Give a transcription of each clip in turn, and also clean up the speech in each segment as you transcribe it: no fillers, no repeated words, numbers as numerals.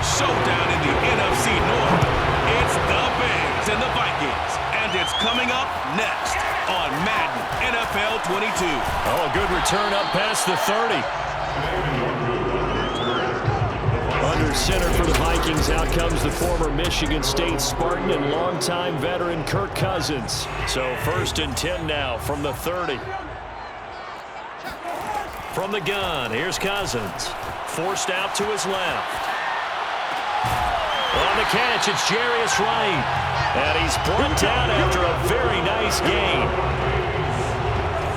showdown in the NFC North. It's the Bears and the Vikings, and it's coming up next on Madden NFL 22. Oh, a good return up past the 30. Under center for the Vikings, out comes the former Michigan State Spartan and longtime veteran Kirk Cousins. So 1st and 10 now from the 30. From the gun, here's Cousins. Forced out to his left. On the catch, it's Jarius Wright. And he's brought down after a very nice game.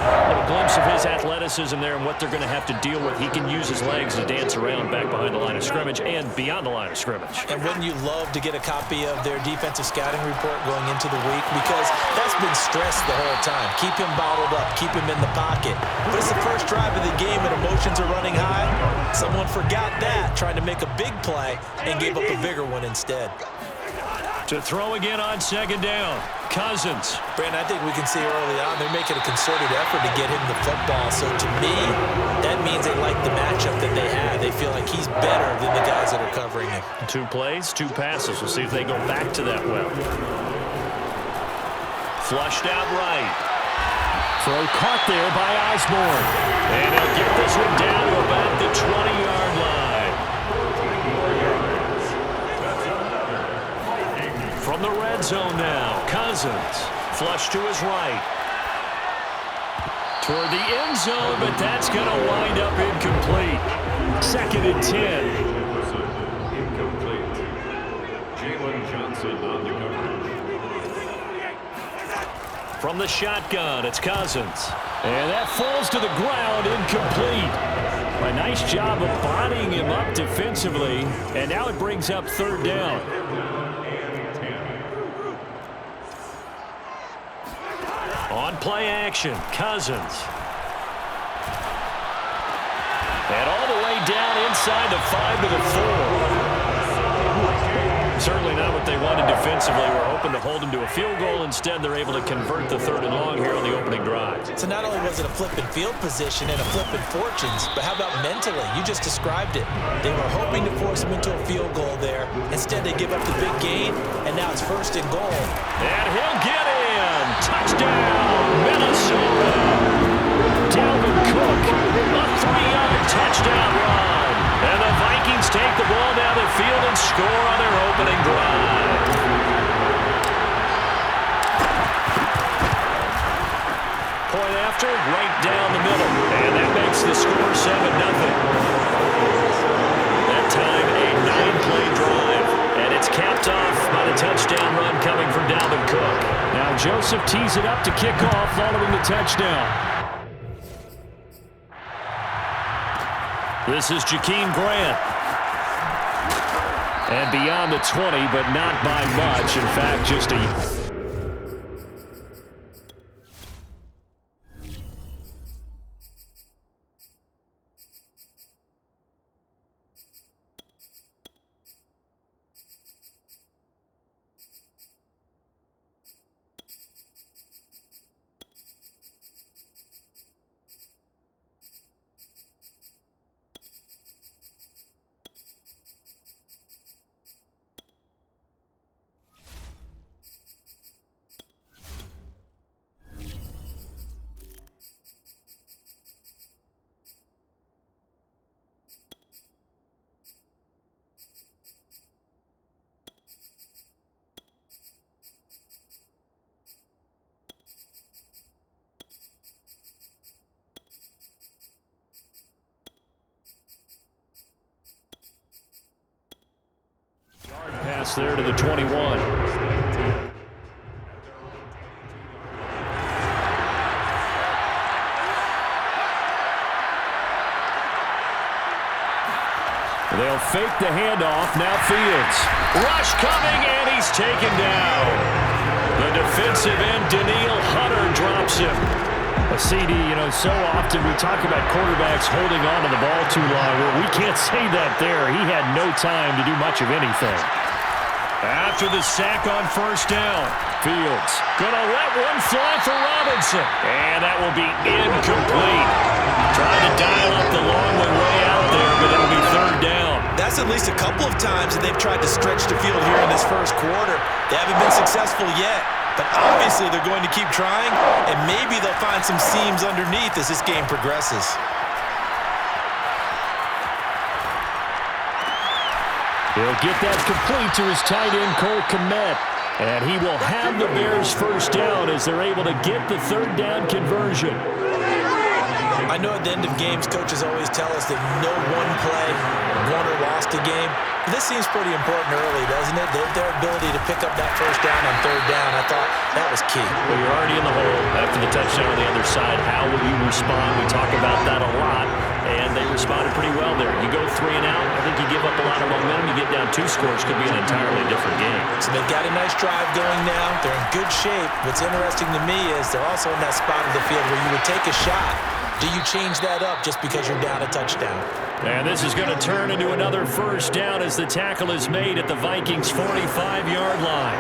A little glimpse of his athleticism there and what they're going to have to deal with. He can use his legs to dance around back behind the line of scrimmage and beyond the line of scrimmage. And wouldn't you love to get a copy of their defensive scouting report going into the week? Because that's been stressed the whole time. Keep him bottled up. Keep him in the pocket. But it's the first drive of the game and emotions are running high. Someone forgot that, trying to make a big play and gave up a bigger one instead. To throw again on 2nd down. Cousins. Brandon, I think we can see early on they're making a concerted effort to get him the football. So to me, that means they like the matchup that they have. They feel like he's better than the guys that are covering him. 2 plays, 2 passes. We'll see if they go back to that well. Flushed out right. Throw caught there by Osborne. And he'll get this one down to about the 20-yard line. From the red zone now, Cousins. Flush to his right. Toward the end zone, but that's going to wind up incomplete. 2nd and 10. Incomplete. Jalen Johnson on the coverage. From the shotgun, it's Cousins. And that falls to the ground, incomplete. A nice job of bodying him up defensively. And now it brings up 3rd down. On play action, Cousins. And all the way down inside the 5 to the 4. Certainly not what they wanted defensively. We're hoping to hold them to a field goal. Instead, they're able to convert the 3rd and long here on the opening drive. So not only was it a flipping field position and a flipping fortunes, but how about mentally? You just described it. They were hoping to force him into a field goal there. Instead, they give up the big gain, and now it's 1st and goal. And he'll get in. Touchdown, Minnesota. Dalvin Cook, a 3-yard touchdown run. And the Vikings take the ball down the field and score on their opening drive. Point after, right down the middle. And that makes the score 7-0. That time, a 9-play drive. And it's capped off by the touchdown run coming from Dalvin Cook. Now Joseph tees it up to kick off following the touchdown. This is Jakeem Grant. And beyond the 20, but not by much. In fact, just a... Pass there to the 21. They'll fake the handoff. Now Fields. Rush coming, and he's taken down. The defensive end, Daniil Hunter, drops him. A CD, so often we talk about quarterbacks holding on to the ball too long. Well, we can't say that there. He had no time to do much of anything. After the sack on 1st down, Fields gonna let one fly for Robinson. And that will be incomplete. Trying to dial up the long one way out there, but it'll be 3rd down. That's a at least a couple of times that they've tried to stretch the field here in this first quarter. They haven't been successful yet, but obviously they're going to keep trying, and maybe they'll find some seams underneath as this game progresses. He'll get that complete to his tight end, Cole Kmet. And he will have the Bears first down as they're able to get the third down conversion. I know at the end of games, coaches always tell us that no one play won or lost a game. But this seems pretty important early, doesn't it? Their ability to pick up that first down on third down, I thought that was key. Well, you're already in the hole after the touchdown on the other side. How will you respond? We talk about that a lot, and they responded pretty well there. You go 3 and out, I think you give up a lot of momentum. You get down 2 scores, could be an entirely different game. So they've got a nice drive going now. They're in good shape. What's interesting to me is they're also in that spot of the field where you would take a shot. Do you change that up just because you're down a touchdown? And this is going to turn into another first down as the tackle is made at the Vikings' 45-yard line.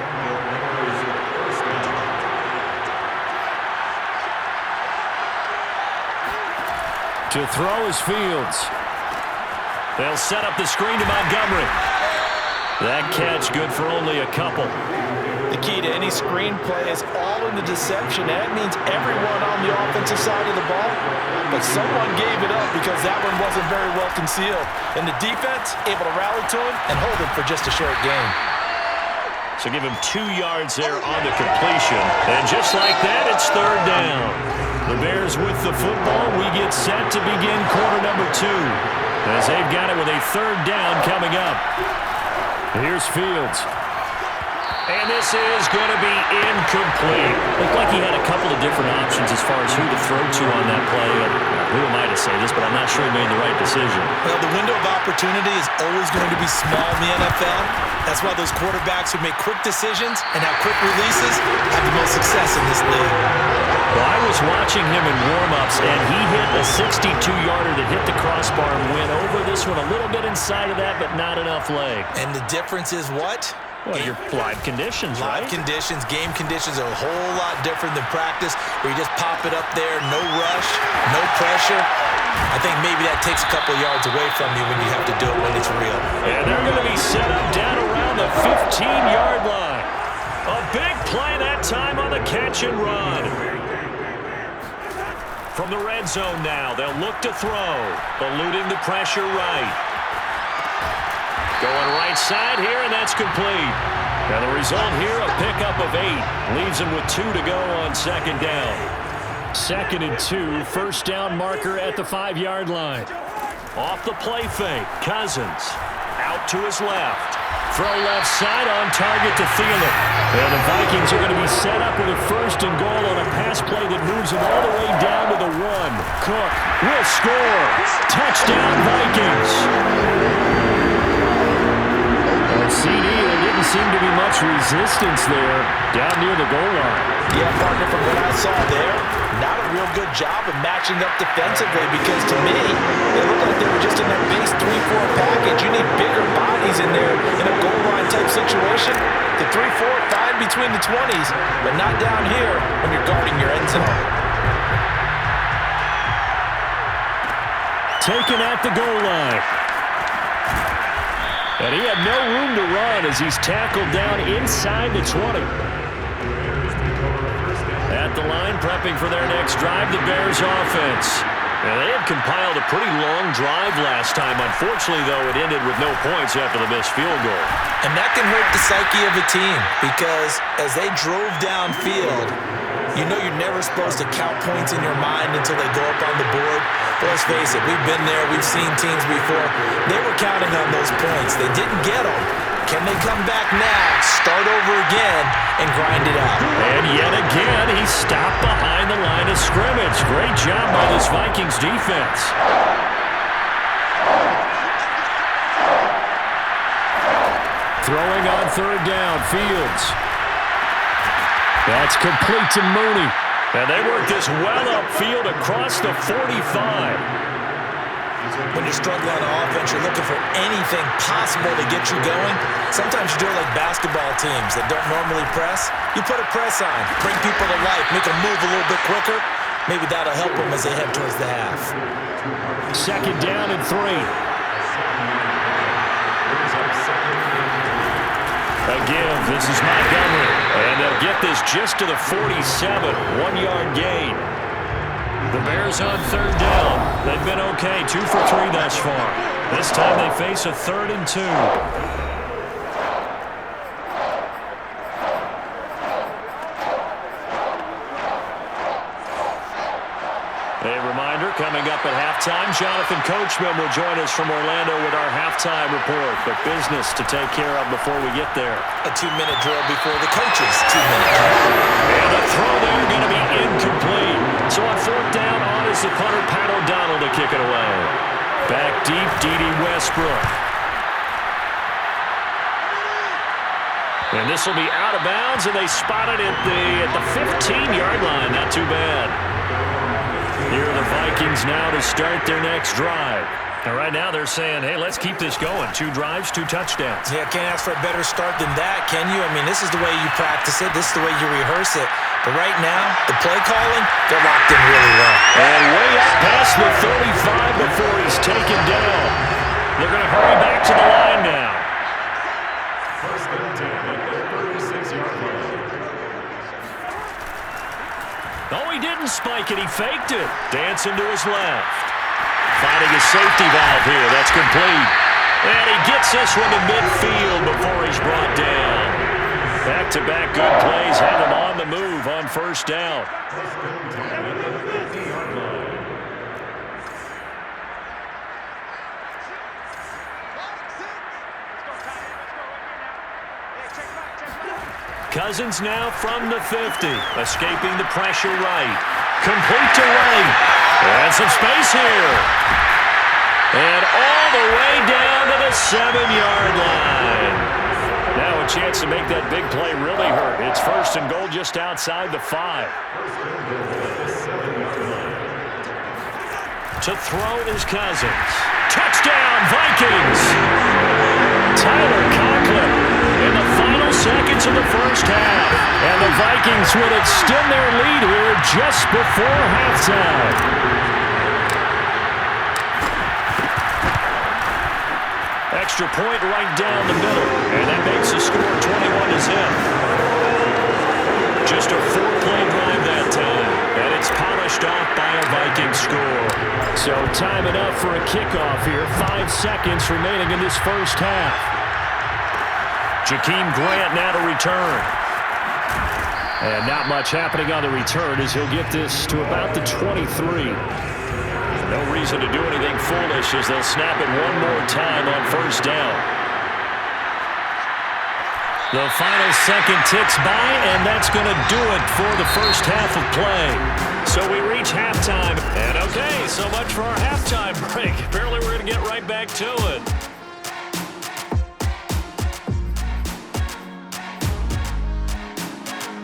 To throw is Fields. They'll set up the screen to Montgomery. That catch good for only a couple. The key to any screenplay is all in the deception. That means everyone on the offensive side of the ball, but someone gave it up because that one wasn't very well concealed. And the defense able to rally to him and hold him for just a short gain. So give him 2 yards there on the completion. And just like that, it's third down. The Bears with the football. We get set to begin quarter number 2 as they've got it with a third down coming up. Here's Fields. And this is going to be incomplete. Looked like he had a couple of different options as far as who to throw to on that play. Who am I to say this, but I'm not sure he made the right decision. Well, the window of opportunity is always going to be small in the NFL. That's why those quarterbacks who make quick decisions and have quick releases have the most success in this league. Well, I was watching him in warm-ups, and he hit a 62-yarder that hit the crossbar and went over this one a little bit inside of that, but not enough leg. And the difference is what? Well, your live conditions, right? Live conditions, game conditions are a whole lot different than practice where you just pop it up there, no rush, no pressure. I think maybe that takes a couple yards away from you when you have to do it when it's real. And they're going to be set up down around the 15-yard line. A big play that time on the catch and run. From the red zone now, they'll look to throw, eluding the pressure right. Going right side here, and that's complete. Now the result here, a pickup of 8. Leaves him with 2 to go on second down. 2nd and 2, first down marker at the 5-yard line. Off the play fake, Cousins. Out to his left. Throw left side on target to Thielen. And the Vikings are going to be set up with a first and goal on a pass play that moves them all the way down to the 1. Cook will score. Touchdown, Vikings. CD, there didn't seem to be much resistance there down near the goal line. Yeah, partner, from what I saw there, not a real good job of matching up defensively because to me, they looked like they were just in that base 3-4 package. You need bigger bodies in there in a goal line type situation. The 3-4, fine between the 20s, but not down here when you're guarding your end zone. Taken at the goal line. And he had no room to run as he's tackled down inside the 20. At the line, prepping for their next drive, the Bears offense. And they had compiled a pretty long drive last time. Unfortunately, though, it ended with no points after the missed field goal. And that can hurt the psyche of a team because as they drove downfield, you know you're never supposed to count points in your mind until they go up on the board. But let's face it, we've been there, we've seen teams before. They were counting on those points. They didn't get them. Can they come back now, start over again, and grind it out? And yet again, he's stopped behind the line of scrimmage. Great job by this Vikings defense. Throwing on third down, Fields. That's complete to Mooney. And they work this well upfield across the 45. When you're struggling on offense, you're looking for anything possible to get you going. Sometimes you do it like basketball teams that don't normally press. You put a press on, bring people to life, make them move a little bit quicker. Maybe that'll help them as they head towards the half. 2nd down and 3. This is Montgomery. And they'll get this just to the 47. 1-yard gain. The Bears on third down. They've been okay. 2 for 3 thus far. This time they face a 3rd and 2. A reminder, coming up at halftime, Jonathan Coachman will join us from Orlando with our halftime report. But business to take care of before we get there. A 2-minute drill before the coaches' 2-minute drill. And the throw there going to be incomplete. So on fourth down, on is the punter, Pat O'Donnell, to kick it away. Back deep, D.D. Westbrook. And this will be out of bounds, and they spot it at the 15-yard line. Not too bad. Here are the Vikings now to start their next drive. And right now they're saying, hey, let's keep this going. 2 drives, 2 touchdowns. Yeah, can't ask for a better start than that, can you? I mean, this is the way you practice it. This is the way you rehearse it. But right now, the play calling, they're locked in really well. And way up past the 35 before he's taken down. They're going to hurry back to the line now. First and 10 at the 36-yard line. Oh, he didn't spike it. He faked it. Dancing to his left. Finding a safety valve here. That's complete. And he gets this one to midfield before he's brought down. Back-to-back good plays have him on the move on first down. Cousins now from the 50, escaping the pressure right. Complete to right. And some space here. And all the way down to the 7-yard line. Now a chance to make that big play really hurt. It's first and goal just outside the 5. To throw is Cousins. Touchdown, Vikings! Tyler Conklin in the final seconds of the first half. And the Vikings would extend their lead here just before halftime. Extra point right down the middle. And that makes the score 21-0. Just a 4-play drive that time. And it's polished off by a Viking score. So time enough for a kickoff here. 5 seconds remaining in this first half. Jakeem Grant now to return. And not much happening on the return as he'll get this to about the 23. No reason to do anything foolish as they'll snap it one more time on first down. The final second ticks by, and that's going to do it for the first half of play. So we reach halftime. And okay, so much for our halftime break. Apparently we're going to get right back to it.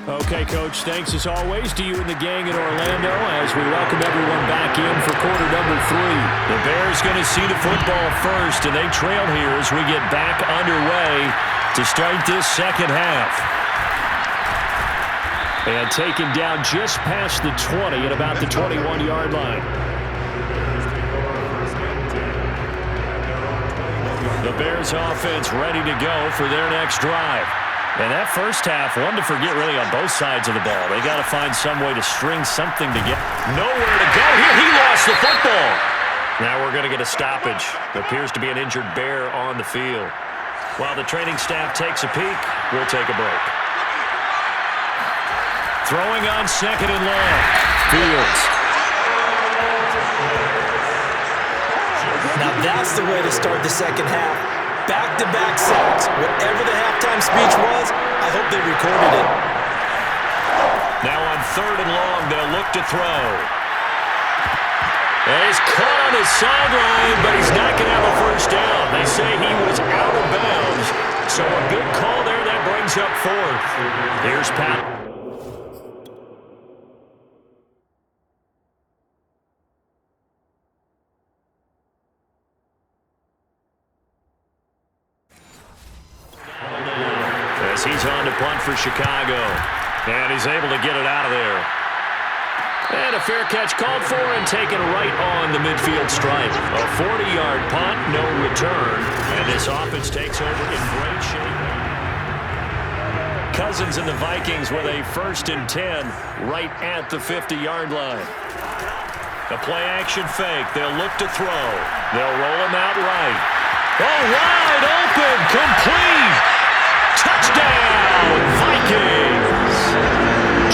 Okay, Coach, thanks as always to you and the gang in Orlando as we welcome everyone back in for quarter number 3. The Bears going to see the football first, and they trail here as we get back underway to start this second half. And taken down just past the 20 at about the 21-yard line. The Bears offense ready to go for their next drive. And that first half, one to forget really on both sides of the ball. They got to find some way to string something together. Nowhere to go here. He lost the football. Now we're going to get a stoppage. There appears to be an injured Bear on the field. While the training staff takes a peek, we'll take a break. Throwing on second and long. Fields. Now that's the way to start the second half. Back-to-back sacks. Whatever the halftime speech was, I hope they recorded it. Now on third and long, they'll look to throw. And he's caught on his sideline, but he's not going to have a first down. They say he was out of bounds. So a good call there that brings up fourth. Here's Pat. As he's on to punt for Chicago. And he's able to get it out of there. And a fair catch called for and taken right on the midfield stripe. A 40-yard punt, no return. And this offense takes over in great shape. Cousins and the Vikings with a 1st and 10 right at the 50-yard line. A play-action fake. They'll look to throw. They'll roll him out right. Oh, wide open. Complete. Touchdown, Vikings.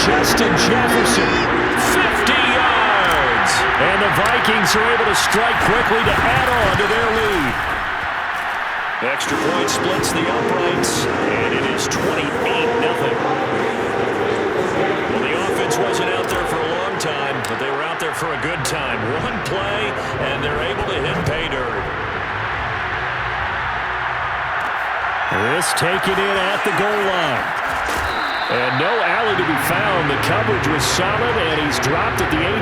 Justin Jefferson, 50 yards. And the Vikings are able to strike quickly to add on to their lead. Extra point splits the uprights, and it is 28-0. Well, the offense wasn't out there for a long time, but they were out there for a good time. One play, and they're able to hit pay dirt. This taken in at the goal line. And no alley to be found. The coverage was solid, and he's dropped at the 18.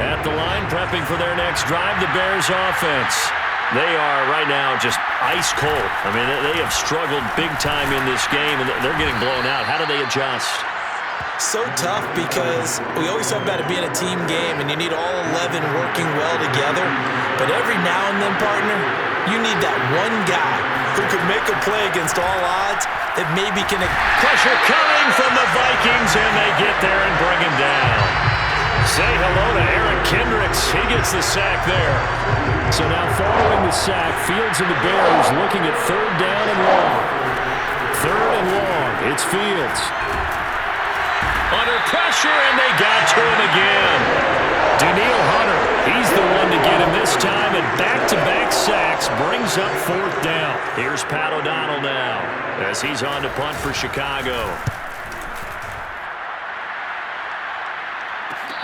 At the line, prepping for their next drive, the Bears offense. They are right now just ice cold. I mean, they have struggled big time in this game, and they're getting blown out. How do they adjust? So tough because we always talk about it being a team game, and you need all 11 working well together. But every now and then, partner, you need that one guy who could make a play against all odds that maybe can... Pressure coming from the Vikings, and they get there and bring him down. Say hello to Eric Kendricks. He gets the sack there. So now following the sack, Fields and the Bears looking at 3rd down and long. 3rd and long. It's Fields. Under pressure, and they got to him again. Daniil Hunter, he's the one to get him this time, and back-to-back sacks brings up 4th down. Here's Pat O'Donnell now as he's on to punt for Chicago.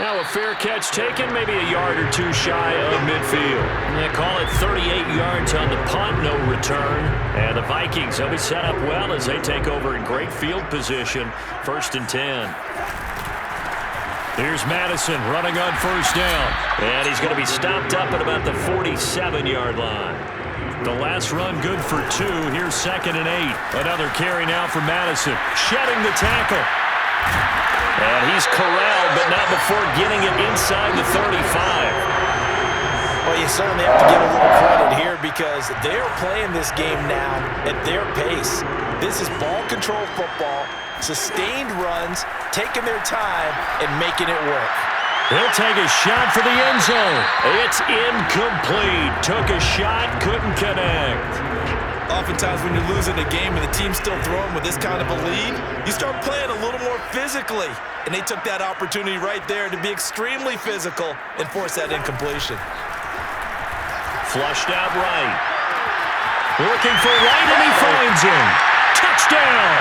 Now a fair catch taken, maybe a yard or two shy of midfield. They call it 38 yards on the punt, no return. And the Vikings, they'll be set up well as they take over in great field position. 1st and 10. Here's Madison running on 1st down. And he's going to be stopped up at about the 47-yard line. The last run good for 2. Here's 2nd and 8. Another carry now for Madison. Shedding the tackle. And he's corralled, but not before getting it inside the 35. Well, you certainly have to give a little credit here because they're playing this game now at their pace. This is ball control football, sustained runs, taking their time, and making it work. He'll take a shot for the end zone. It's incomplete. Took a shot, couldn't connect. Oftentimes when you're losing a game and the team's still throwing with this kind of a lead, you start playing a little more physically. And they took that opportunity right there to be extremely physical and force that incompletion. Flushed out right. Looking for right, and he finds him. Touchdown!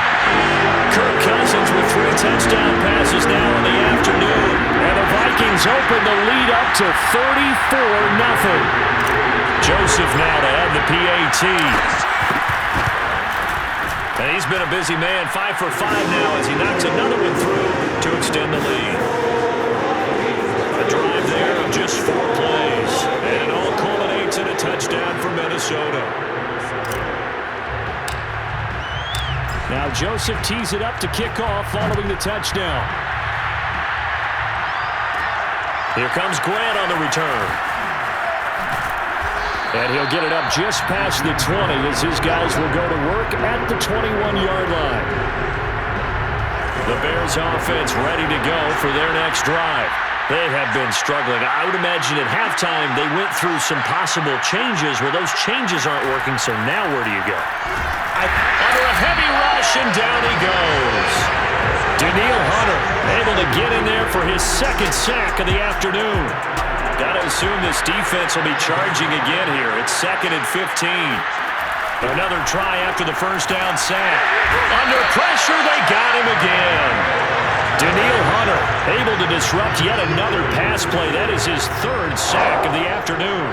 Kirk Cousins with 3 touchdown passes now in the afternoon. And the Vikings open the lead up to 34-0. Joseph now to add the PAT. And he's been a busy man, 5 for 5 now as he knocks another one through to extend the lead. A drive there of just 4 plays, and it all culminates in a touchdown for Minnesota. Now Joseph tees it up to kick off following the touchdown. Here comes Grant on the return. And he'll get it up just past the 20 as his guys will go to work at the 21-yard line. The Bears offense ready to go for their next drive. They have been struggling. I would imagine at halftime they went through some possible changes. Well, those changes aren't working, so now where do you go? Under a heavy rush, and down he goes. Daniil Hunter able to get in there for his 2nd sack of the afternoon. Got to assume this defense will be charging again here. It's 2nd and 15. Another try after the 1st down sack. Under pressure, they got him again. Daniil Hunter able to disrupt yet another pass play. That is his 3rd sack of the afternoon.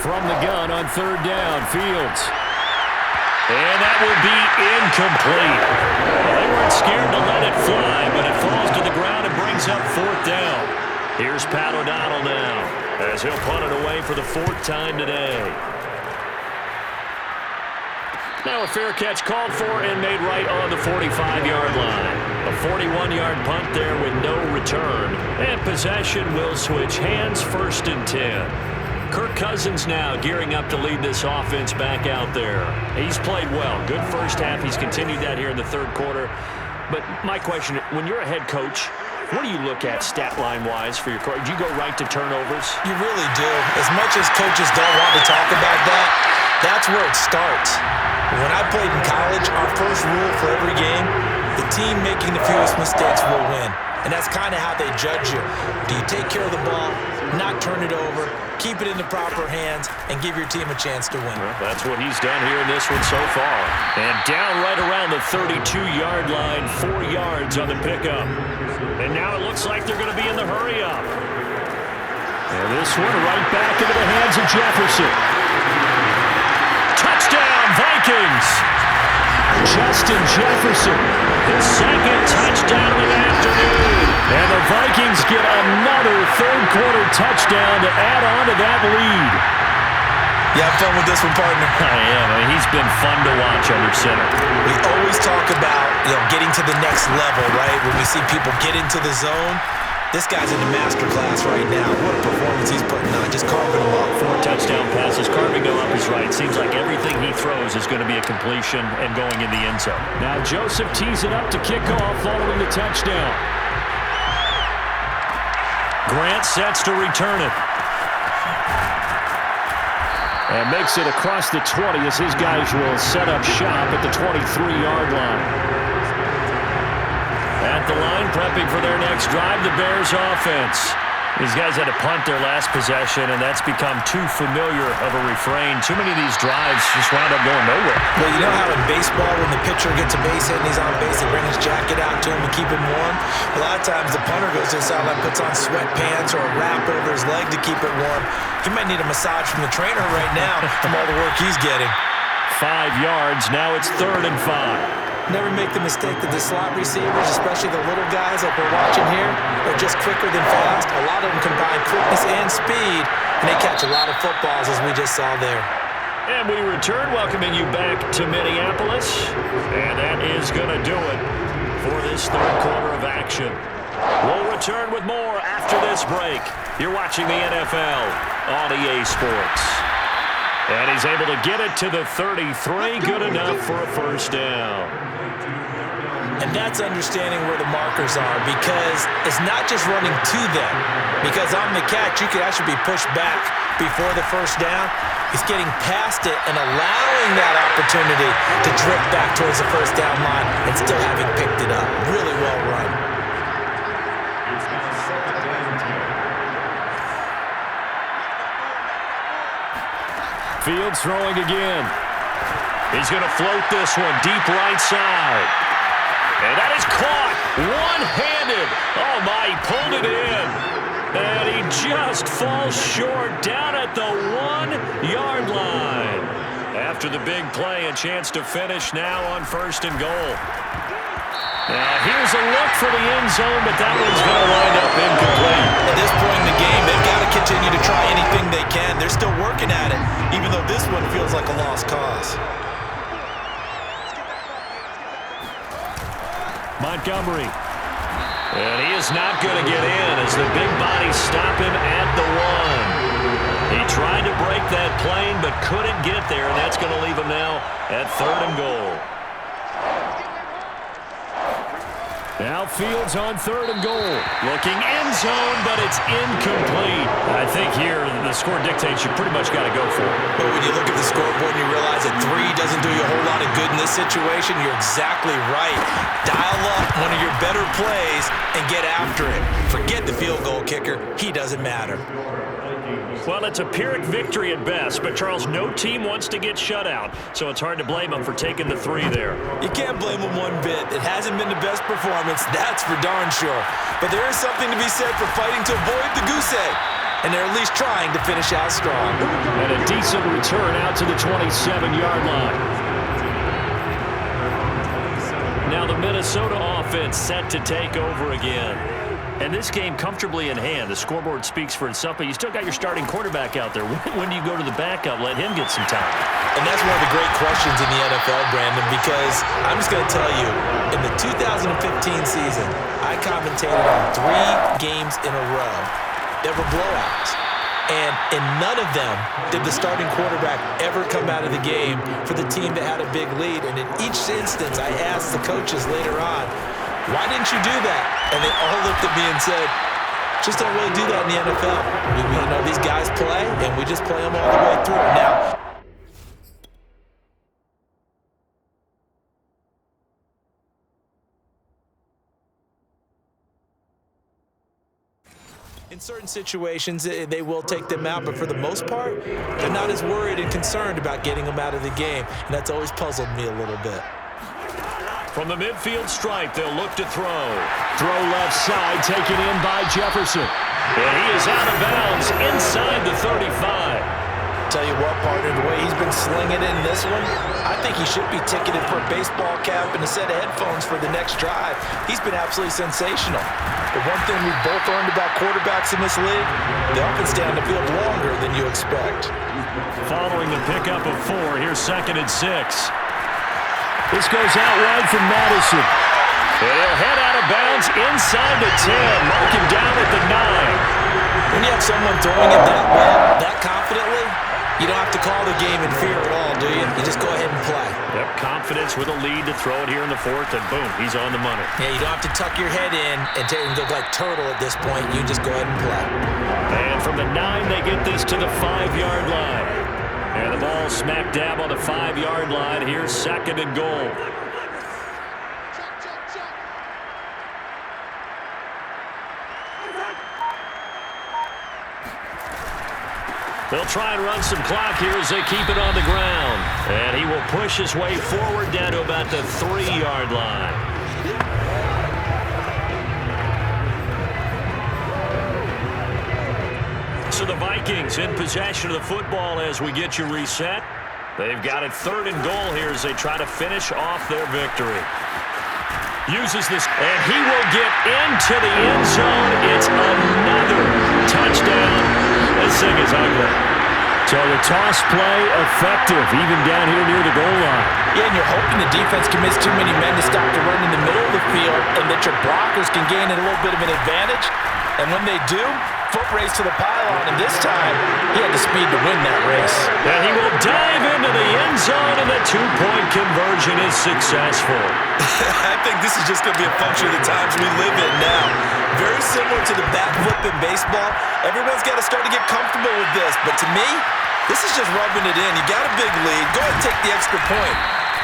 From the gun on 3rd down, Fields. And that will be incomplete. They weren't scared to let it fly, but it falls to the ground and brings up 4th down. Here's Pat O'Donnell now as he'll punt it away for the 4th time today. Now a fair catch called for and made right on the 45-yard line. A 41-yard punt there with no return. And possession will switch hands, 1st and 10. Kirk Cousins now gearing up to lead this offense back out there. He's played well. Good first half. He's continued that here in the 3rd quarter. But my question, when you're a head coach, what do you look at stat line-wise for your coach? Do you go right to turnovers? You really do. As much as coaches don't want to talk about that, that's where it starts. When I played in college, our first rule for every game, the team making the fewest mistakes will win. And that's kind of how they judge you. Do you take care of the ball, not turn it over, keep it in the proper hands, and give your team a chance to win? Well, that's what he's done here in this one so far. And down right around the 32-yard line, 4 yards on the pickup. And now it looks like they're going to be in the hurry-up. And this one right back into the hands of Jefferson. Touchdown, Vikings! Justin Jefferson, his 2nd touchdown of the afternoon. And the Vikings get another 3rd quarter touchdown to add on to that lead. You have fun with this one, partner? I am. I mean, he's been fun to watch under center. We always talk about, getting to the next level, right? When we see people get into the zone, this guy's in the master class right now. What a performance he's putting on, just carving them up. 4 touchdown passes, carving them up is right. Seems like everything he throws is going to be a completion and going in the end zone. Now Joseph tees it up to kick off following the touchdown. Grant sets to return it. And makes it across the 20 as his guys will set up shop at the 23-yard line. At the line, prepping for their next drive, the Bears offense. These guys had to punt their last possession, and that's become too familiar of a refrain. Too many of these drives just wound up going nowhere. Well, you know how in baseball, when the pitcher gets a base hit and he's on base, they bring his jacket out to him and keep him warm? A lot of times the punter goes to the sideline, puts on sweatpants or a wrap over his leg to keep it warm. He might need a massage from the trainer right now from all the work he's getting. 5 yards. Now it's 3rd and 5. Never make the mistake that the slot receivers, especially the little guys like we're watching here, are just quicker than fast. A lot of them combine quickness and speed, and they catch a lot of footballs, as we just saw there. And we return, welcoming you back to Minneapolis. And that is going to do it for this 3rd quarter of action. We'll return with more after this break. You're watching the NFL on EA Sports. And he's able to get it to the 33, good enough for a 1st down. And that's understanding where the markers are, because it's not just running to them. Because on the catch, you could actually be pushed back before the 1st down. It's getting past it and allowing that opportunity to drift back towards the 1st down line and still having picked it up. Really well run. Fields throwing again. He's going to float this one deep right side. And that is caught one-handed. Oh, my, he pulled it in. And he just falls short down at the 1-yard line. After the big play, a chance to finish now on 1st and goal. Now, here's a look for the end zone, but that one's going to wind up incomplete. At this point in the game, they've got to continue to try anything they can. They're still working at it, even though this one feels like a lost cause. Montgomery. And he is not going to get in as the big bodies stop him at the 1. He tried to break that plane but couldn't get there, and that's going to leave him now at 3rd and goal. Now Fields on 3rd and goal. Looking end zone, but it's incomplete. I think here the score dictates you pretty much got to go for it. But when you look at the scoreboard and you realize that 3 doesn't do you a whole lot of good in this situation, you're exactly right. Dial up one of your better plays and get after it. Forget the field goal kicker. He doesn't matter. Well, it's a Pyrrhic victory at best, but Charles, no team wants to get shut out, so it's hard to blame them for taking the 3 there. You can't blame them one bit. It hasn't been the best performance, that's for darn sure. But there is something to be said for fighting to avoid the goose egg, and they're at least trying to finish out strong. And a decent return out to the 27-yard line. Now the Minnesota offense set to take over again. And this game comfortably in hand. The scoreboard speaks for itself, but you still got your starting quarterback out there. When do you go to the backup? Let him get some time. And that's one of the great questions in the NFL, Brandon, because I'm just going to tell you, in the 2015 season, I commentated on 3 games in a row that were blowouts. And in none of them did the starting quarterback ever come out of the game for the team that had a big lead. And in each instance, I asked the coaches later on, why didn't you do that? And they all looked at me and said, just don't really do that in the NFL. You know, these guys play, and we just play them all the way through. Now, in certain situations, they will take them out, but for the most part, they're not as worried and concerned about getting them out of the game, and that's always puzzled me a little bit. From the midfield stripe, they'll look to throw. Throw left side, taken in by Jefferson. And he is out of bounds inside the 35. Tell you what, partner, the way he's been slinging in this one, I think he should be ticketed for a baseball cap and a set of headphones for the next drive. He's been absolutely sensational. The one thing we've both learned about quarterbacks in this league, they often stay on the field longer than you expect. Following the pickup of 4, here's 2nd and 6. This goes out wide from Madison. And he'll head out of bounds inside the 10. Mark him down at the 9. When you have someone throwing it that well, that confidently, you don't have to call the game in fear at all, do you? You just go ahead and play. Yep, confidence with a lead to throw it here in the 4th, and boom, he's on the money. Yeah, you don't have to tuck your head in and look like turtle at this point. You just go ahead and play. And from the 9, they get this to the 5-yard line. And the ball smack dab on the 5-yard line. Here's 2nd and goal. They'll try and run some clock here as they keep it on the ground. And he will push his way forward down to about the 3-yard line. So the Vikings in possession of the football as we get you reset. They've got it 3rd and goal here as they try to finish off their victory. Uses this, and he will get into the end zone. It's another touchdown. This thing is ugly. So the toss play effective, even down here near the goal line. Yeah, and you're hoping the defense commits too many men to stop the run in the middle of the field and that your blockers can gain a little bit of an advantage. And when they do, foot race to the pylon, and this time he had the speed to win that race. And he will dive into the end zone, and the 2-point conversion is successful. I think this is just going to be a function of the times we live in now. Very similar to the bat flip in baseball. Everyone's got to start to get comfortable with this, but to me, this is just rubbing it in. You got a big lead. Go ahead and take the extra point.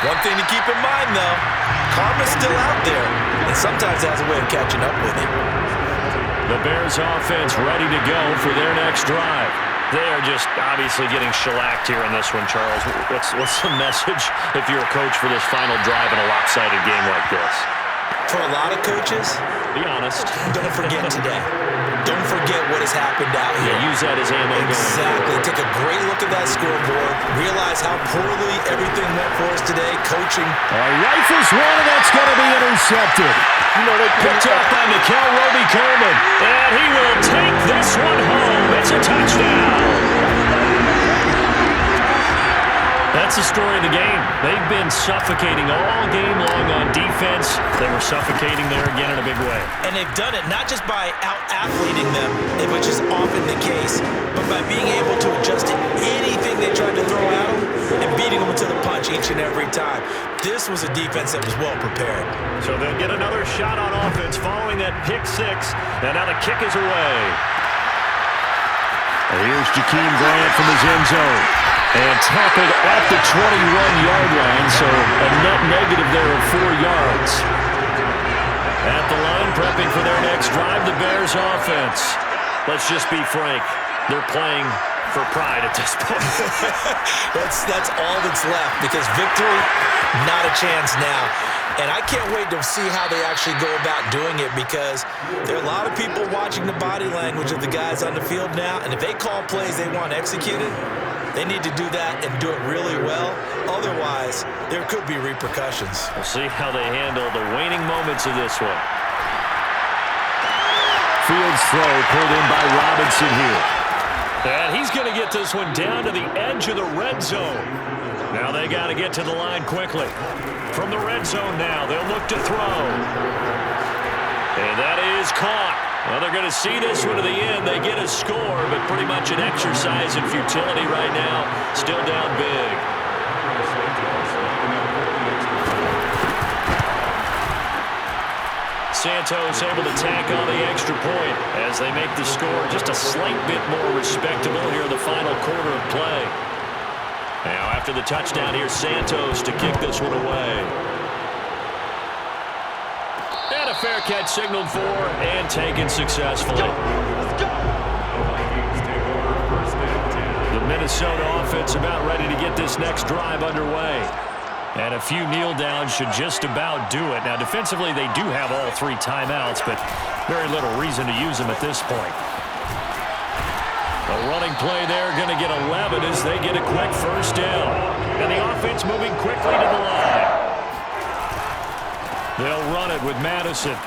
One thing to keep in mind, though, karma's still out there, and sometimes it has a way of catching up with you. The Bears offense ready to go for their next drive. They are just obviously getting shellacked here in this one, Charles. What's the message if you're a coach for this final drive in a lopsided game like this? For a lot of coaches, be honest. Don't forget today. Don't forget what has happened out here. Yeah, use that as ammo. Exactly. Take a great look at that scoreboard. Realize how poorly everything went for us today. Coaching. Rifles one, and that's going to be intercepted. You know, they picked up by Nikel Roby-Coleman. And he will take this one home. It's a touchdown. That's the story of the game. They've been suffocating all game long on defense. They were suffocating there again in a big way. And they've done it not just by out-athleting them, which is often the case, but by being able to adjust to anything they tried to throw at them and beating them to the punch each and every time. This was a defense that was well prepared. So they'll get another shot on offense following that pick 6. And now the kick is away. And here's Jakeem Grant from his end zone. And tackled at the 21-yard line, so a net negative there of 4 yards. At the line, prepping for their next drive, the Bears offense. Let's just be frank. They're playing for pride at this point. That's all that's left, because victory, not a chance now. And I can't wait to see how they actually go about doing it, because there are a lot of people watching the body language of the guys on the field now, and if they call plays they want executed, they need to do that and do it really well. Otherwise, there could be repercussions. We'll see how they handle the waning moments of this one. His throw pulled in by Robinson here. And he's going to get this one down to the edge of the red zone. Now they got to get to the line quickly. From the red zone now, they'll look to throw. And that is caught. Well, they're going to see this one to the end. They get a score, but pretty much an exercise in futility right now. Still down big. Santos able to tack on the extra point as they make the score just a slight bit more respectable here in the final quarter of play. Now after the touchdown, here's Santos to kick this one away. And a fair catch signaled for and taken successfully. The Minnesota offense about ready to get this next drive underway. And a few kneel downs should just about do it. Now, defensively, they do have all 3 timeouts, but very little reason to use them at this point. A running play there, going to get 11 as they get a quick first down. And the offense moving quickly to the line. They'll run it with Madison,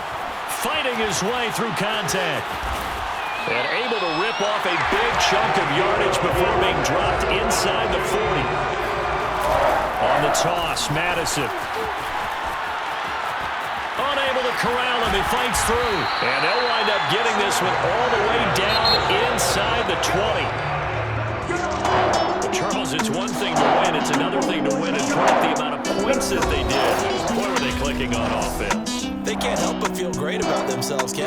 fighting his way through contact. And able to rip off a big chunk of yardage before being dropped inside the 40. On the toss, Madison. Unable to corral him. He fights through. And they'll wind up getting this one all the way down inside the 20. Charles, it's one thing to win. It's another thing to win and put up the amount of points that they did. Boy, were they clicking on offense. They can't help but feel great about themselves, Ken.